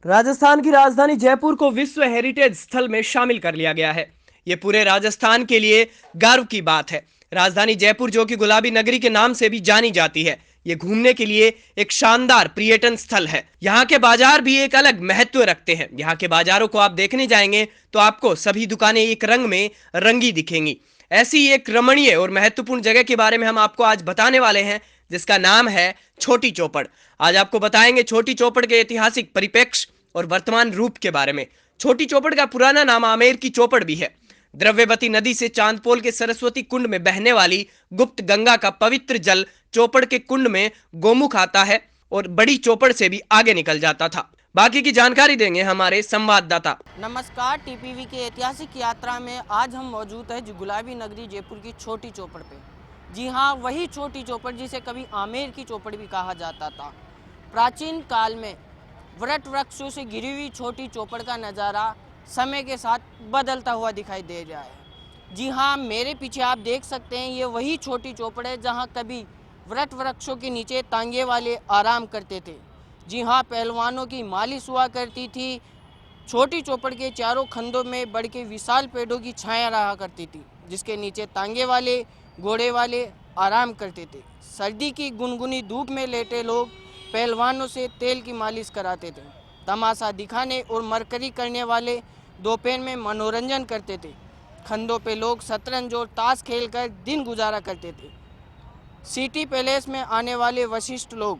राजस्थान की राजधानी जयपुर को विश्व हेरिटेज स्थल में शामिल कर लिया गया है। ये पूरे राजस्थान के लिए गर्व की बात है। राजधानी जयपुर, जो कि गुलाबी नगरी के नाम से भी जानी जाती है, ये घूमने के लिए एक शानदार पर्यटन स्थल है। यहाँ के बाजार भी एक अलग महत्व रखते हैं। यहाँ के बाजारों को आप देखने जाएंगे तो आपको सभी दुकानें एक रंग में रंगी दिखेंगी। ऐसी एक रमणीय और महत्वपूर्ण जगह के बारे में हम आपको आज बताने वाले हैं, जिसका नाम है छोटी चौपड़। आज आपको बताएंगे छोटी चौपड़ के ऐतिहासिक परिप्रेक्ष्य और वर्तमान रूप के बारे में। छोटी चौपड़ का पुराना नाम आमेर की चौपड़ भी है। द्रव्यवती नदी से चांदपोल के सरस्वती कुंड में बहने वाली गुप्त गंगा का पवित्र जल चौपड़ के कुंड में गोमुख आता है और बड़ी चौपड़ से भी आगे निकल जाता था। बाकी की जानकारी देंगे हमारे संवाददाता। नमस्कार, टीपीवी की ऐतिहासिक यात्रा में आज हम मौजूद हैं गुलाबी नगरी जयपुर की छोटी चौपड़ पे। जी हाँ, वही छोटी चौपड़ जिसे कभी आमेर की चौपड़ भी कहा जाता था। प्राचीन काल में वट वृक्षों से घिरी हुई छोटी चौपड़ का नज़ारा समय के साथ बदलता हुआ दिखाई दे रहा है। जी हाँ, मेरे पीछे आप देख सकते हैं, ये वही छोटी चौपड़ है जहाँ कभी वट वृक्षों के नीचे तांगे वाले आराम करते थे। जी हाँ, पहलवानों की मालिश हुआ करती थी। छोटी चौपड़ के चारों खंडों में बढ़ के विशाल पेड़ों की छाया रहा करती थी, जिसके नीचे तांगे वाले घोड़े वाले आराम करते थे। सर्दी की गुनगुनी धूप में लेटे लोग पहलवानों से तेल की मालिश कराते थे। तमाशा दिखाने और मरकरी करने वाले दोपहर में मनोरंजन करते थे। खंडों पे लोग शतरंज और ताश खेलकर दिन गुजारा करते थे। सिटी पैलेस में आने वाले वशिष्ठ लोग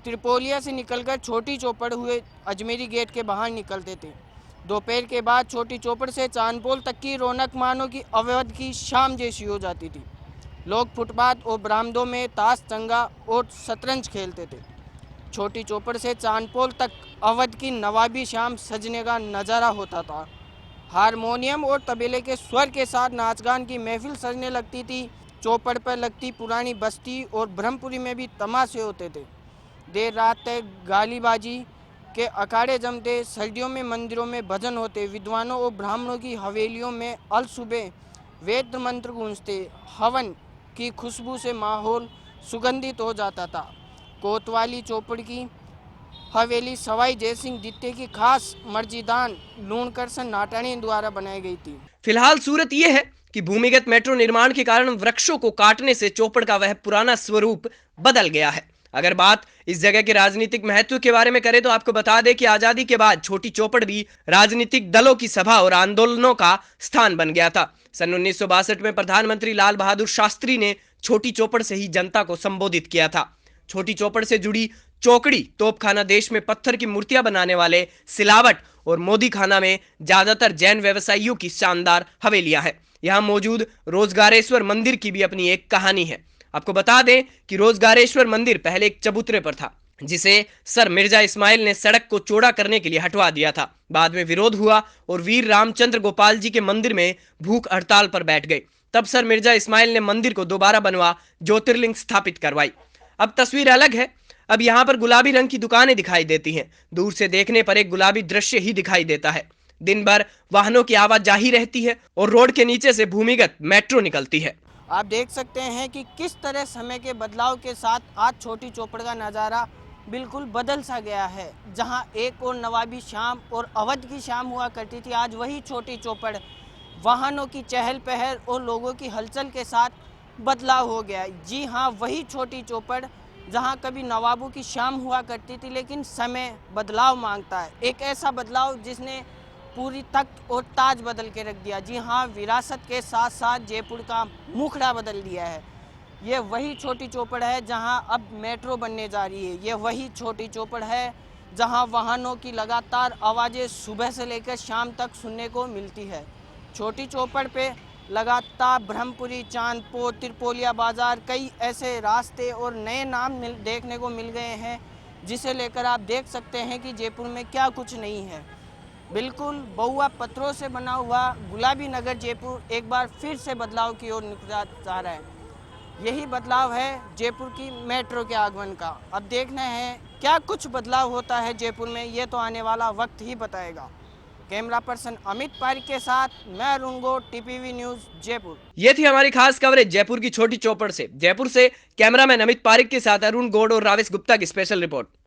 त्रिपोलिया से निकलकर छोटी चौपड़ हुए अजमेरी गेट के बाहर निकलते थे। दोपहर के बाद छोटी चौपड़ से चांदपोल तक की रौनक मानो की अवध की शाम जैसी हो जाती थी। लोग फुटपाथ और बरामदों में ताश, चंगा और शतरंज खेलते थे। छोटी चौपड़ से चांदपोल तक अवध की नवाबी शाम सजने का नज़ारा होता था। हारमोनियम और तबेले के स्वर के साथ नाचगान की महफिल सजने लगती थी। चौपड़ पर लगती पुरानी बस्ती और ब्रह्मपुरी में भी तमाशे होते थे। देर रात तक गालीबाजी के अखाड़े जमते। सर्दियों में मंदिरों में भजन होते। विद्वानों और ब्राह्मणों की हवेलियों में अल सुबह वेद मंत्र गूंजते। हवन की खुशबू से माहौल सुगंधित हो जाता था। कोतवाली चौपड़ की हवेली सवाई जयसिंह द्वितीय की खास मर्जीदान लूणकरसन नाटानी द्वारा बनाई गई थी। फिलहाल सूरत यह है कि भूमिगत मेट्रो निर्माण के कारण वृक्षों को काटने से चौपड़ का वह पुराना स्वरूप बदल गया है। अगर बात इस जगह के राजनीतिक महत्व के बारे में करें तो आपको बता दें कि आजादी के बाद छोटी चौपड़ भी राजनीतिक दलों की सभा और आंदोलनों का स्थान बन गया था। सन 1962 में प्रधानमंत्री लाल बहादुर शास्त्री ने छोटी चौपड़ से ही जनता को संबोधित किया था। छोटी चौपड़ से जुड़ी चौकड़ी, तोपखाना, देश में पत्थर की मूर्तियां बनाने वाले सिलावट और मोदी खाना में ज्यादातर जैन व्यवसायियों की शानदार हवेलियां हैं। यहाँ मौजूद रोजगारेश्वर मंदिर की भी अपनी एक कहानी है। आपको बता दें कि रोजगारेश्वर मंदिर पहले एक चबूतरे पर था, जिसे सर मिर्जा इस्माइल ने सड़क को चौड़ा करने के लिए हटवा दिया था। बाद में विरोध हुआ और वीर रामचंद्र गोपाल जी के मंदिर में भूख हड़ताल पर बैठ गए। तब सर मिर्जा इस्माइल ने मंदिर को दोबारा बनवा ज्योतिर्लिंग स्थापित करवाई। अब तस्वीर अलग है। अब यहाँ पर गुलाबी रंग की दुकानें दिखाई देती हैं। दूर से देखने पर एक गुलाबी दृश्य ही दिखाई देता है। दिन भर वाहनों की आवाजाही रहती है और रोड के नीचे से भूमिगत मेट्रो निकलती है। आप देख सकते हैं कि किस तरह समय के बदलाव के साथ आज छोटी चौपड़ का नज़ारा बिल्कुल बदल सा गया है। जहां एक और नवाबी शाम और अवध की शाम हुआ करती थी, आज वही छोटी चौपड़ वाहनों की चहल पहल और लोगों की हलचल के साथ बदलाव हो गया। जी हाँ, वही छोटी चौपड़ जहां कभी नवाबों की शाम हुआ करती थी, लेकिन समय बदलाव मांगता है। एक ऐसा बदलाव जिसने पूरी तख्त और ताज बदल के रख दिया। जी हाँ, विरासत के साथ साथ जयपुर का मुखड़ा बदल दिया है। ये वही छोटी चौपड़ है जहां अब मेट्रो बनने जा रही है। ये वही छोटी चौपड़ है जहां वाहनों की लगातार आवाज़ें सुबह से लेकर शाम तक सुनने को मिलती है। छोटी चौपड़ पे लगातार ब्रह्मपुरी, चांदपोल, त्रिपोलिया बाज़ार, कई ऐसे रास्ते और नए नाम देखने को मिल गए हैं, जिसे लेकर आप देख सकते हैं कि जयपुर में क्या कुछ नहीं है। बिल्कुल बहुआ पत्थरों से बना हुआ गुलाबी नगर जयपुर एक बार फिर से बदलाव की ओर निकला जा रहा है। यही बदलाव है जयपुर की मेट्रो के आगमन का। अब देखना है क्या कुछ बदलाव होता है जयपुर में, ये तो आने वाला वक्त ही बताएगा। कैमरा पर्सन अमित पारिक के साथ मैं अरुण गौड़, टीपीवी न्यूज जयपुर। ये थी हमारी खास कवरेज जयपुर की छोटी चौपड़ से। जयपुर से कैमरामैन अमित पारिक के साथ अरुण गौड़ और रावेश गुप्ता की स्पेशल रिपोर्ट।